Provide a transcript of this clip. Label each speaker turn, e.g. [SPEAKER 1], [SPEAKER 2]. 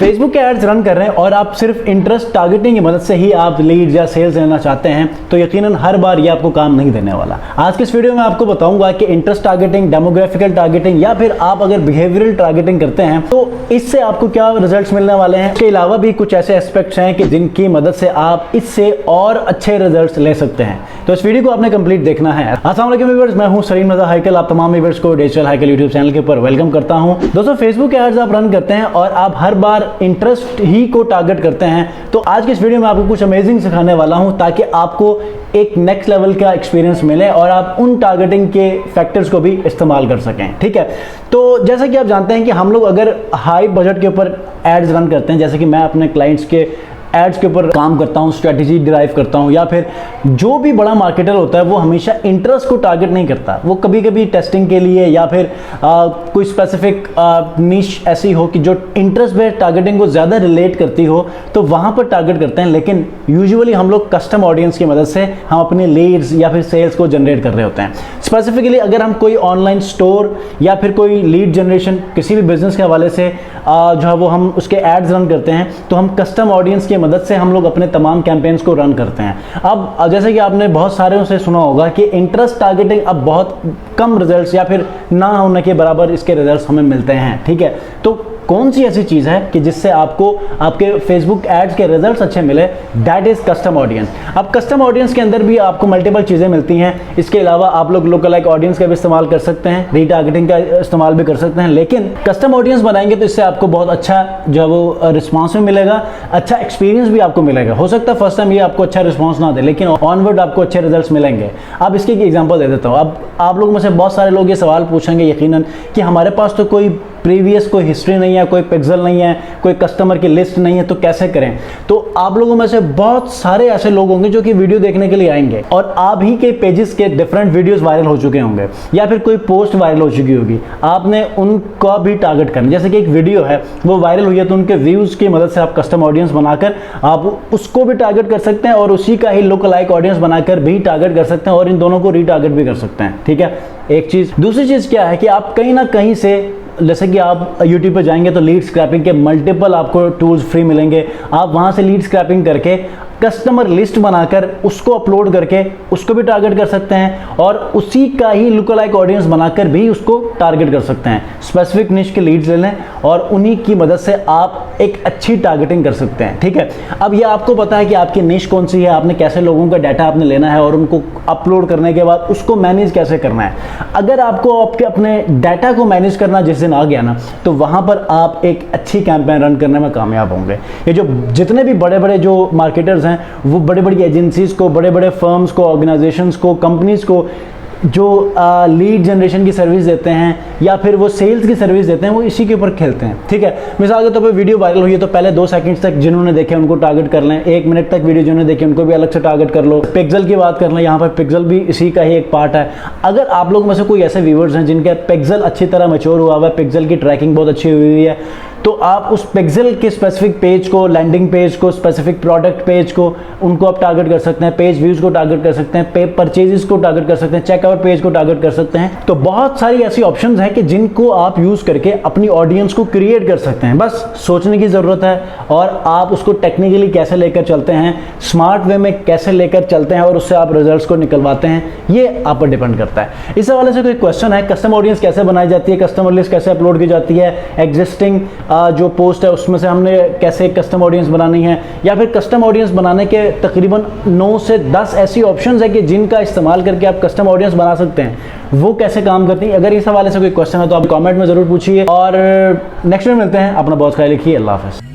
[SPEAKER 1] Facebook के ads run कर रहे हैं और आप सिर्फ इंटरेस्ट टारगेटिंग की मदद से ही आप लीड या सेल्स लेना चाहते हैं तो यकीनन हर बार ये आपको काम नहीं देने वाला। आज के इस वीडियो में आपको बताऊंगा कि इंटरेस्ट टारगेटिंग, डेमोग्राफिकल टारगेटिंग या फिर आप अगर बिहेवियरल टारगेटिंग करते हैं तो इससे आपको क्या रिजल्ट्स मिलने वाले हैं। इसके अलावा भी कुछ ऐसे एस्पेक्ट्स हैं कि जिनकी मदद से आप इससे और अच्छे रिजल्ट्स ले सकते हैं। तो इस वीडियो को आपने कंप्लीट देखना है। अस्सलाम वालेकुम व्यूअर्स, मैं हूं सलीम रज़ा हैकल। आप तमाम व्यूअर्स को डिजिटल हैकल यूट्यूब चैनल के ऊपर वेलकम करता हूं। दोस्तों, फेसबुक एड्स आप रन करते हैं और आप हर बार इंटरेस्ट ही को टारगेट करते हैं तो आज की इस वीडियो में आपको कुछ अमेजिंग सिखाने वाला हूं ताकि आपको एक नेक्स्ट लेवल का एक्सपीरियंस मिले और आप उन टारगेटिंग के फैक्टर्स को भी इस्तेमाल कर सकें। ठीक है, तो जैसा कि आप जानते हैं कि हम लोग अगर हाई बजट के ऊपर एड्स रन करते हैं, जैसे कि मैं अपने क्लाइंट्स के एड्स के ऊपर काम करता हूँ, स्ट्रेटजी डिराइव करता हूँ, या फिर जो भी बड़ा मार्केटर होता है वो हमेशा इंटरेस्ट को टारगेट नहीं करता। वो कभी कभी टेस्टिंग के लिए या फिर कोई स्पेसिफिक नीश ऐसी हो कि जो इंटरेस्ट बेस्ड टारगेटिंग को ज़्यादा रिलेट करती हो तो वहाँ पर टारगेट करते हैं। लेकिन यूजुअली हम लोग कस्टम ऑडियंस की मदद से हम अपने लीड्स या फिर सेल्स को जनरेट कर रहे होते हैं। स्पेसिफिकली अगर हम कोई ऑनलाइन स्टोर या फिर कोई लीड जनरेशन किसी भी बिजनेस के हवाले से जो है वो हम उसके एड्स रन करते हैं तो हम कस्टम ऑडियंस की मदद से हम लोग अपने तमाम कैंपेन्स को रन करते हैं। अब जैसे कि आपने बहुत सारे से सुना होगा कि इंटरेस्ट टारगेटिंग अब बहुत कम रिजल्ट्स या फिर ना होने के बराबर इसके रिजल्ट्स हमें मिलते हैं। ठीक है, तो कौन सी ऐसी चीज़ है कि जिससे आपको आपके फेसबुक एड्स के रिजल्ट्स अच्छे मिले? That is custom audience. अब कस्टम ऑडियंस के अंदर भी आपको मल्टीपल चीज़ें मिलती हैं। इसके अलावा आप लोग लोकलाइक ऑडियंस का भी इस्तेमाल कर सकते हैं, रीटारगेटिंग का इस्तेमाल भी कर सकते हैं। लेकिन कस्टम ऑडियंस बनाएंगे तो इससे आपको बहुत अच्छा जो है वो रिस्पॉन्स भी मिलेगा, अच्छा एक्सपीरियंस भी आपको मिलेगा। हो सकता है फर्स्ट टाइम ये आपको अच्छा रिस्पॉन्स ना दे, लेकिन ऑनवर्ड आपको अच्छे रिजल्ट्स मिलेंगे। अब इसकी एग्जाम्पल दे देता हूँ। अब आप लोगों में से बहुत सारे लोग ये सवाल पूछेंगे यकीनन कि हमारे पास तो कोई प्रीवियस कोई हिस्ट्री नहीं है, कोई पिक्सल नहीं है, कोई कस्टमर की लिस्ट नहीं है, तो कैसे करें? तो आप लोगों में से बहुत सारे ऐसे लोग होंगे जो कि वीडियो देखने के लिए आएंगे और आप ही के पेजेस के डिफरेंट वीडियोस वायरल हो चुके होंगे या फिर कोई पोस्ट वायरल हो चुकी होगी। आपने उनका भी टारगेट करना। जैसे कि एक वीडियो है वो वायरल हुई है तो उनके व्यूज़ की मदद से आप कस्टम ऑडियंस बनाकर आप उसको भी टारगेट कर सकते हैं और उसी का ही लुक लाइक ऑडियंस बनाकर भी टारगेट कर सकते हैं और इन दोनों को रीटारगेट भी कर सकते हैं। ठीक है, एक चीज़। दूसरी चीज़ क्या है कि आप कहीं ना कहीं से, जैसे कि आप YouTube पे जाएंगे तो लीड स्क्रैपिंग के मल्टीपल आपको टूल्स फ्री मिलेंगे। आप वहाँ से लीड स्क्रैपिंग करके कस्टमर लिस्ट बनाकर उसको अपलोड करके उसको भी टारगेट कर सकते हैं और उसी का ही लुक लाइक ऑडियंस बनाकर भी उसको टारगेट कर सकते हैं। स्पेसिफिक निश के लीड्स ले लें और उन्हीं की मदद से आप एक अच्छी टारगेटिंग कर सकते हैं। ठीक है, अब ये आपको पता है कि आपकी निश कौन सी है, आपने कैसे लोगों का डाटा आपने लेना है और उनको अपलोड करने के बाद उसको मैनेज कैसे करना है। अगर आपको आपके अपने डाटा को मैनेज करना जिस दिन आ गया ना तो वहाँ पर आप एक अच्छी कैंपेन रन करने में कामयाब होंगे। ये जो जितने भी बड़े बड़े जो मार्केटर्स हैं वो बड़े बड़ी एजेंसीज को, बड़े बड़े फर्म्स को, ऑर्गेनाइजेशंस को, कंपनीज को जो लीड जनरेशन की सर्विस देते हैं या फिर वो सेल्स की सर्विस देते हैं वो इसी के ऊपर खेलते हैं। ठीक है, मिसाल के तौर पर वीडियो वायरल हुई है तो पहले 2 सेकंड्स तक जिन्होंने देखे उनको टारगेट कर लें, 1 मिनट तक वीडियो जिन्होंने देखे उनको भी अलग से टारगेट कर लो। पिक्सल की बात कर लें, यहाँ पर पिक्सल भी इसी का ही एक पार्ट है। अगर आप लोग में से कोई ऐसे व्यूअर्स हैं जिनका पिक्सल अच्छी तरह मैच्योर हुआ हुआ है, पिक्सल की ट्रैकिंग बहुत अच्छी हुई है, तो आप उस पिक्सल के स्पेसिफिक पेज को, लैंडिंग पेज को, स्पेसिफिक प्रोडक्ट पेज को, उनको आप टारगेट कर सकते हैं, पेज व्यूज को टारगेट कर सकते हैं, पे परचेजेस को टारगेट कर सकते हैं, चेकआउट पेज को टारगेट कर सकते हैं। तो बहुत सारी ऐसी ऑप्शंस हैं कि जिनको आप यूज करके अपनी ऑडियंस को क्रिएट कर सकते हैं। बस सोचने की जरूरत है और आप उसको टेक्निकली कैसे लेकर चलते हैं, स्मार्ट वे में कैसे लेकर चलते हैं और उससे आप रिजल्ट्स को निकलवाते हैं, ये आप पर डिपेंड करता है। इस हवाले से कोई क्वेश्चन है, कस्टम ऑडियंस कैसे बनाई जाती है, कस्टमर लिस्ट कैसे अपलोड की जाती है, एग्जिस्टिंग जो पोस्ट है उसमें से हमने कैसे कस्टम ऑडियंस बनानी है, या फिर कस्टम ऑडियंस बनाने के तकरीबन 9 से 10 ऐसी ऑप्शंस है कि जिनका इस्तेमाल करके आप कस्टम ऑडियंस बना सकते हैं। वो कैसे काम करती है? अगर इस हवाले से कोई क्वेश्चन है तो आप कमेंट में ज़रूर पूछिए और नेक्स्ट में मिलते हैं। अपना बहुत ख्याल रखिए। अल्लाह हाफ़िज़।